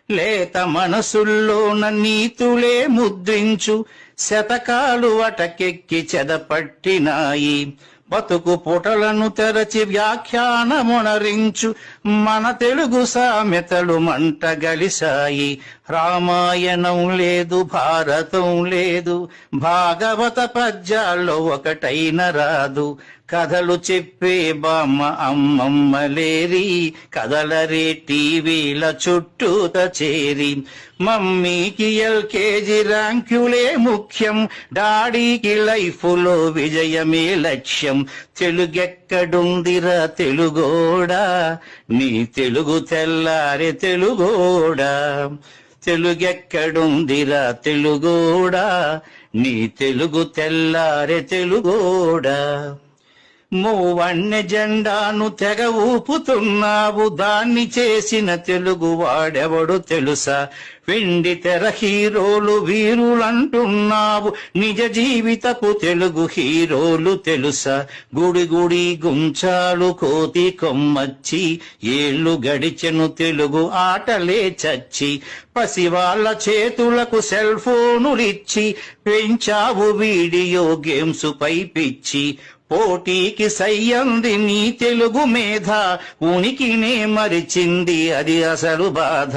లేత మనసుల్లోన నీతులే ముద్రించు శతకాలు అటకెక్కి చెదపట్టినాయి. బతుకు పుటలను తెరచి వ్యాఖ్యానమునరించు మన తెలుగు సామెతలు మంట గలిసాయి. రామాయణం లేదు, భారతం లేదు, భాగవత పద్యాల్లో ఒకటైన రాదు. కథలు చెప్పే బామ్మ అమ్మమ్మ లేరి, కథలరే టీవీల చుట్టూత చేరి. మమ్మీకి ఎల్కేజీ ర్యాంకులే ముఖ్యం, డాడీకి లైఫ్లో విజయమే లక్ష్యం. తెలుగెక్కడుందిరా తెలుగోడా, నీ తెలుగు తెల్లారే తెలుగోడా. తెలుగెక్కడుందిరా తెలుగోడా, నీ తెలుగు తెల్లారే తెలుగోడా. మూవన్నె జెండాను తెగ ఊపుతున్నావు, దాన్ని చేసిన తెలుగు వాడెవడు తెలుసా? వెండి తెర హీరోలు వీరులంటున్నావు, నిజ జీవితపు తెలుగు హీరోలు తెలుసా? గుడి గుడి గుంచాలు కోతి కొమ్మచ్చి, ఏళ్ళు గడిచెను తెలుగు ఆటలే చచ్చి. పసివాళ్ల చేతులకు సెల్ ఫోనులిచ్చి పెంచావు వీడియో గేమ్స్ పై పిచ్చి. పోటీకి సయ్యంది నీ తెలుగు మేధ, ఉనికినే మరిచింది అది అసలు బాధ.